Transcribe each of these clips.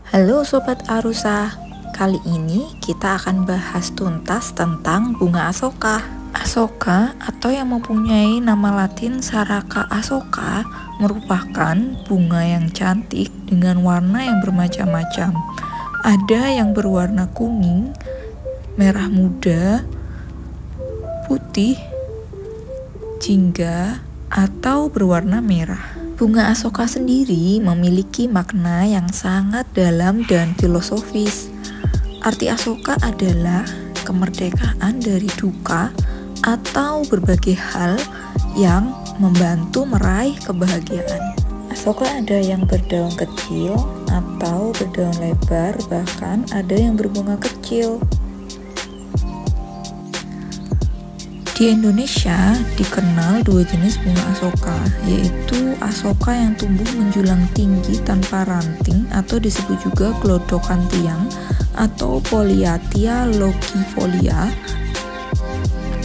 Halo Sobat Arusa, kali ini kita akan bahas tuntas tentang bunga asoka. Asoka atau yang mempunyai nama latin Saraka asoka merupakan bunga yang cantik dengan warna yang bermacam-macam. Ada yang berwarna kuning, merah muda, putih, jingga, atau berwarna merah. Bunga asoka sendiri memiliki makna yang sangat dalam dan filosofis. Arti asoka adalah kemerdekaan dari duka atau berbagai hal yang membantu meraih kebahagiaan. Asoka ada yang berdaun kecil atau berdaun lebar, bahkan ada yang berbunga kecil. Di Indonesia dikenal dua jenis bunga asoka, yaitu asoka yang tumbuh menjulang tinggi tanpa ranting atau disebut juga glodokan tiang atau Polyattia longifolia,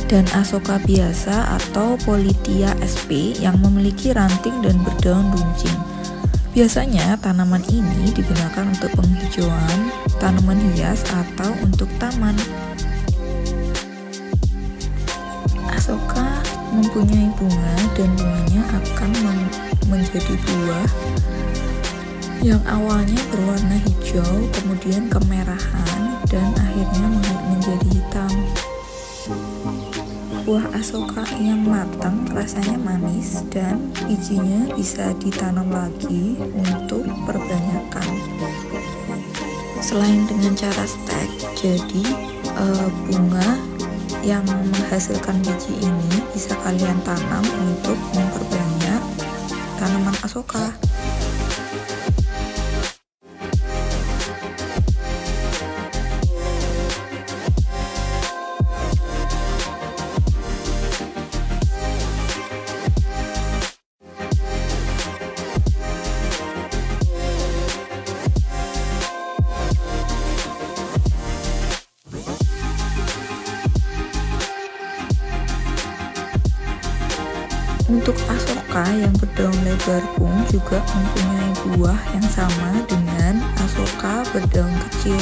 dan asoka biasa atau Polytia sp yang memiliki ranting dan berdaun runcing. Biasanya tanaman ini digunakan untuk penghijauan, tanaman hias, atau untuk taman. Asoka mempunyai bunga dan bunganya akan menjadi buah yang awalnya berwarna hijau, kemudian kemerahan, dan akhirnya menjadi hitam. Buah asoka yang matang rasanya manis dan bijinya bisa ditanam lagi untuk perbanyakan. Selain dengan cara stek, jadi bunga yang menghasilkan biji ini bisa kalian tanam untuk memperbanyak tanaman asoka. Untuk asoka yang berdaun lebar pun juga mempunyai buah yang sama dengan asoka berdaun kecil.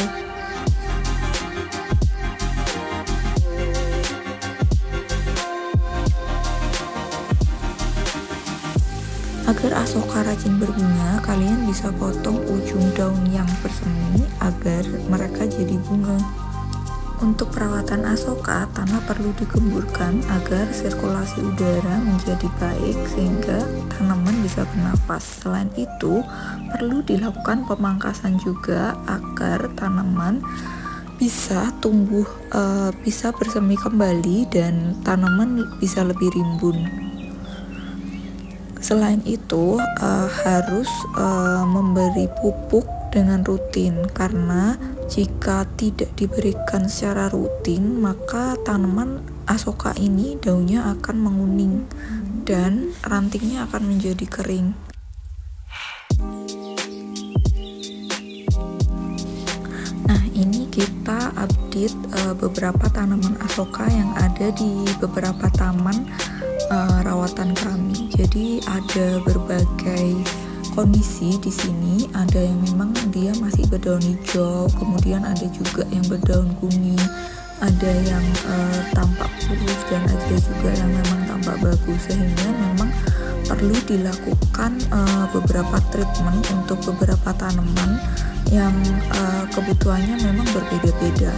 Agar asoka rajin berbunga, kalian bisa potong ujung daun yang bersemi agar mereka jadi bunga. Untuk perawatan asoka, tanah perlu digemburkan agar sirkulasi udara menjadi baik sehingga tanaman bisa bernapas. Selain itu, perlu dilakukan pemangkasan juga agar tanaman bisa tumbuh, bisa bersemi kembali dan tanaman bisa lebih rimbun. Selain itu, harus memberi pupuk dengan rutin, karena jika tidak diberikan secara rutin maka tanaman asoka ini daunnya akan menguning dan rantingnya akan menjadi kering. Nah, ini kita update beberapa tanaman asoka yang ada di beberapa taman rawatan kami. Jadi ada berbagai kondisi di sini, ada yang memang dia masih berdaun hijau, kemudian ada juga yang berdaun kuning, ada yang tampak kurus, dan ada juga yang memang tampak bagus, sehingga memang perlu dilakukan beberapa treatment untuk beberapa tanaman yang kebutuhannya memang berbeda-beda.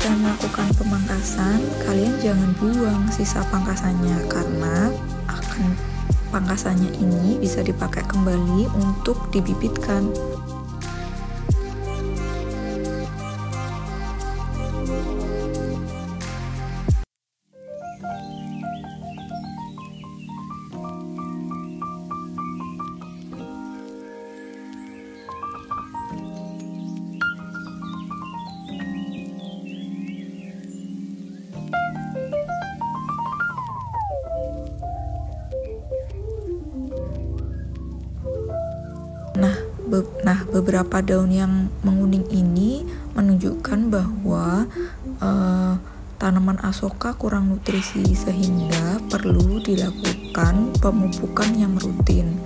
selesai melakukan pemangkasan, kalian jangan buang sisa pangkasannya karena pangkasannya ini bisa dipakai kembali untuk dibibitkan. Beberapa daun yang menguning ini menunjukkan bahwa tanaman asoka kurang nutrisi sehingga perlu dilakukan pemupukan yang rutin.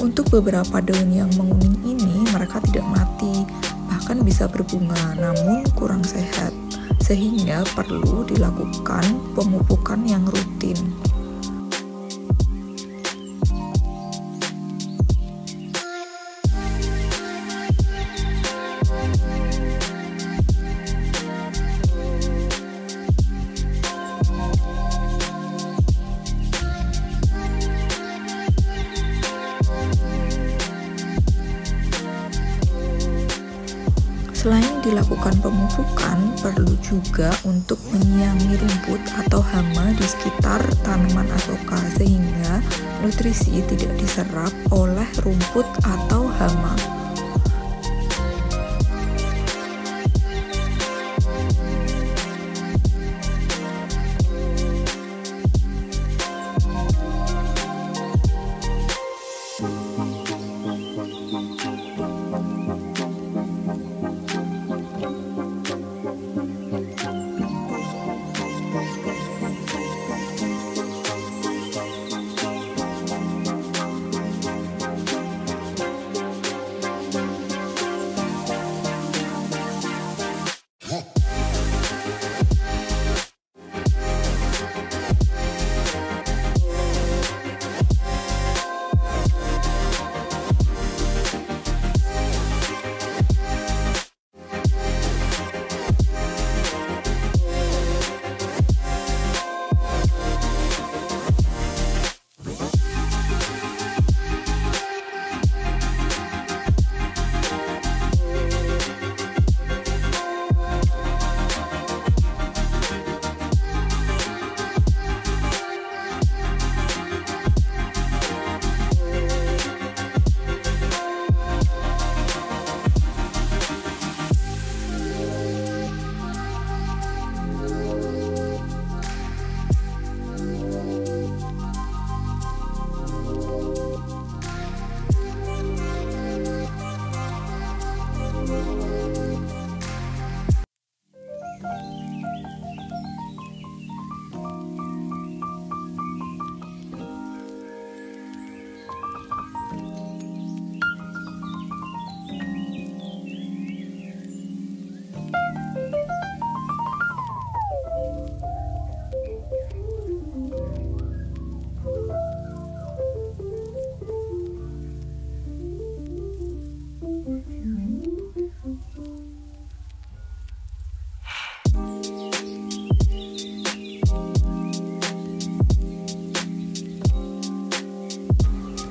Untuk beberapa daun yang menguning ini mereka tidak mati, bahkan bisa berbunga namun kurang sehat, sehingga perlu dilakukan pemupukan yang rutin. Selain dilakukan pemupukan, perlu juga untuk menyiangi rumput atau hama di sekitar tanaman asoka sehingga nutrisi tidak diserap oleh rumput atau hama.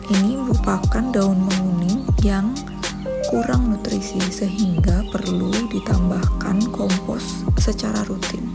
Ini merupakan daun menguning yang kurang nutrisi sehingga perlu ditambahkan kompos secara rutin.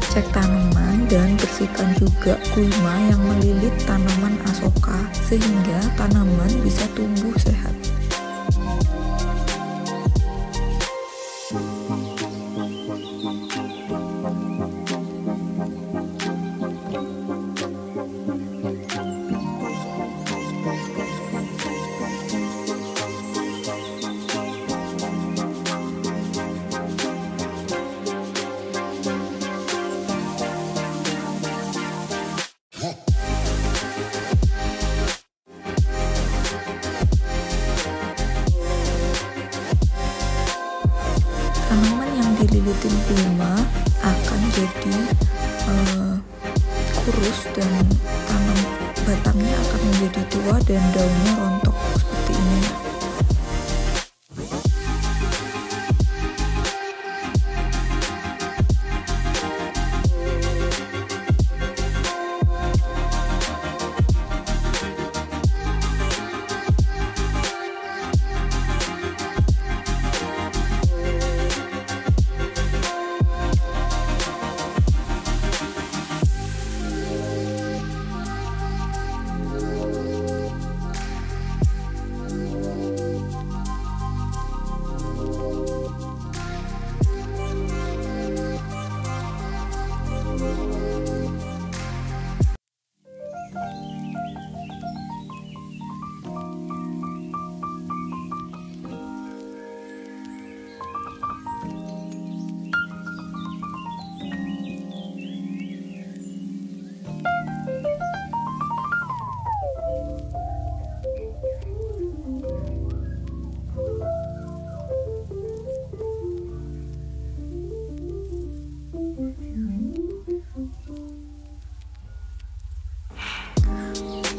Cek tanaman dan bersihkan juga gulma yang melilit tanaman asoka sehingga tanaman bisa tumbuh sehat. kurus dan batangnya akan menjadi tua dan daunnya rontok seperti ini.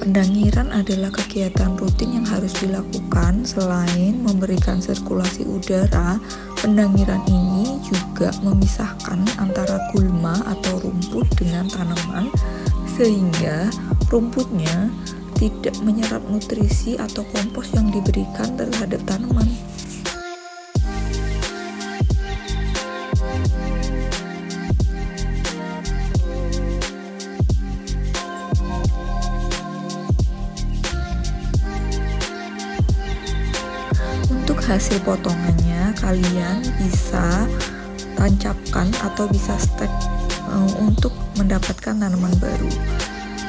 Pendangiran adalah kegiatan rutin yang harus dilakukan. Selain memberikan sirkulasi udara, pendangiran ini juga memisahkan antara gulma atau rumput dengan tanaman, sehingga rumputnya tidak menyerap nutrisi atau kompos yang diberikan terhadap tanaman. Untuk hasil potongannya kalian bisa tancapkan atau bisa stek untuk mendapatkan tanaman baru.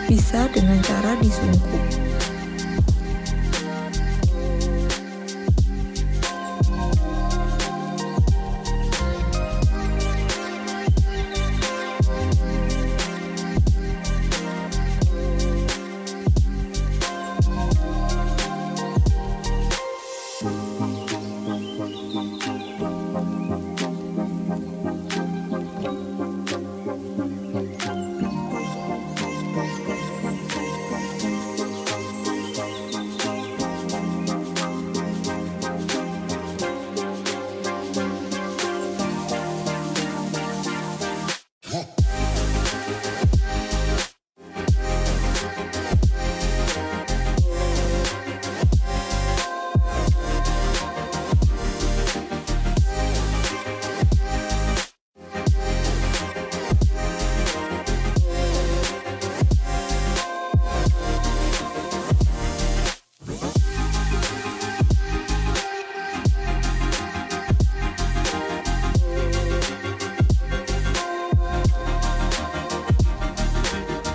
Bisa dengan cara disungkup.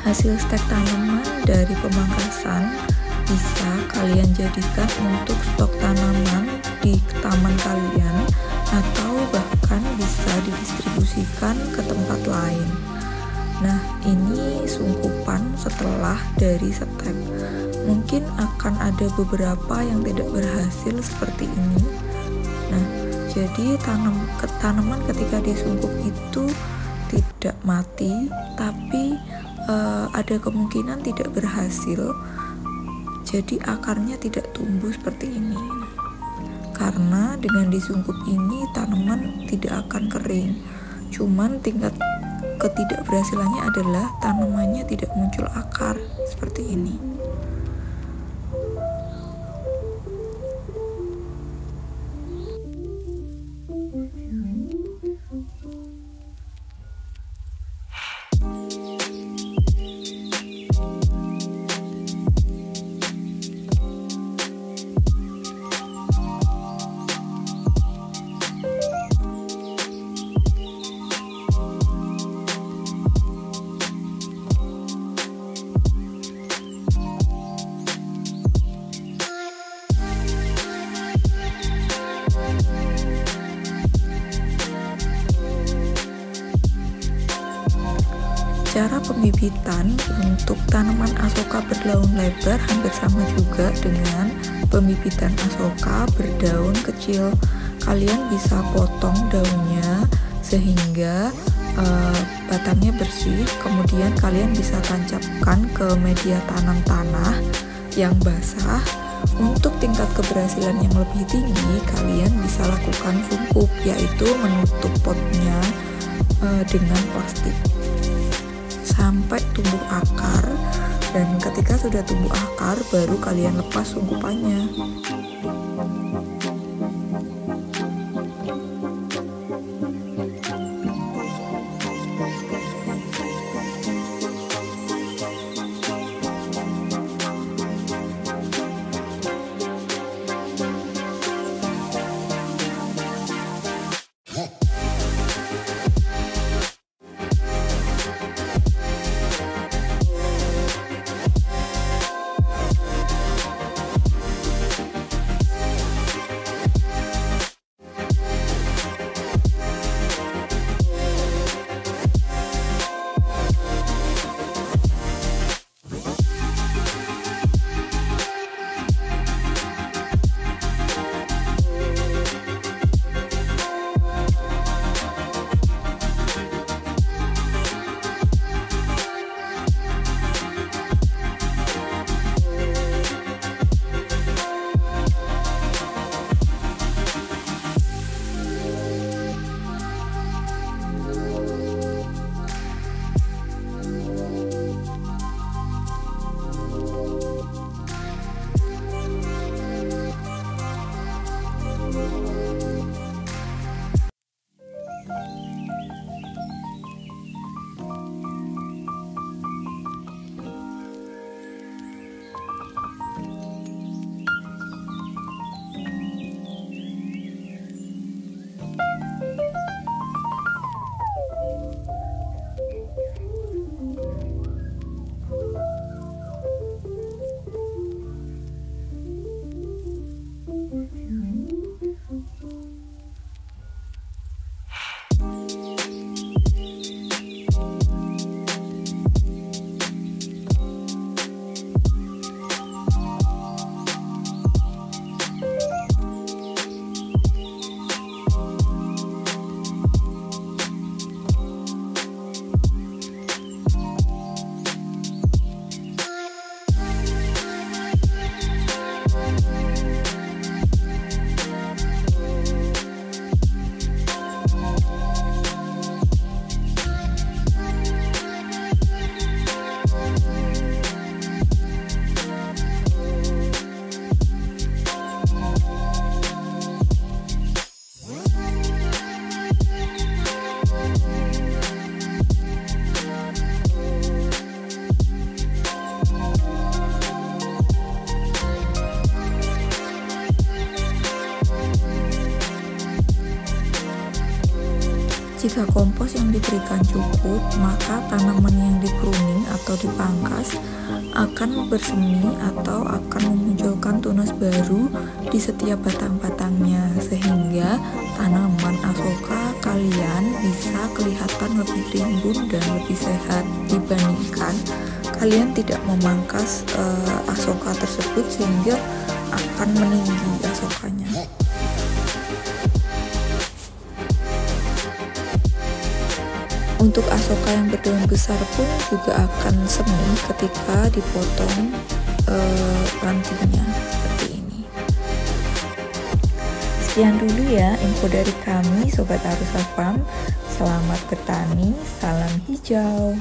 Hasil stek tanaman dari pemangkasan bisa kalian jadikan untuk stok tanaman di taman kalian, atau bahkan bisa didistribusikan ke tempat lain. Nah, ini sungkupan setelah dari stek. Mungkin akan ada beberapa yang tidak berhasil seperti ini. Nah, jadi tanaman ketika disungkup itu tidak mati, tapi ada kemungkinan tidak berhasil. Jadi akarnya tidak tumbuh seperti ini. Karena dengan disungkup ini tanaman tidak akan kering. Cuman tingkat ketidakberhasilannya adalah tanamannya tidak muncul akar seperti ini. Cara pembibitan untuk tanaman asoka berdaun lebar hampir sama juga dengan pembibitan asoka berdaun kecil. Kalian bisa potong daunnya sehingga batangnya bersih, kemudian kalian bisa tancapkan ke media tanam tanah yang basah. Untuk tingkat keberhasilan yang lebih tinggi, kalian bisa lakukan sungkup, yaitu menutup potnya dengan plastik sampai tumbuh akar, dan ketika sudah tumbuh akar baru kalian lepas sungkupannya. Jika kompos yang diberikan cukup, maka tanaman yang dipruning atau dipangkas akan bersemi atau akan memunculkan tunas baru di setiap batang-batangnya, sehingga tanaman asoka kalian bisa kelihatan lebih rimbun dan lebih sehat dibandingkan kalian tidak memangkas asoka tersebut, sehingga akan meninggi asokanya. Untuk asoka yang berdaun besar pun juga akan semi ketika dipotong rantingnya seperti ini. Sekian dulu ya info dari kami Sobat Arusa Farm. Selamat bertani, salam hijau.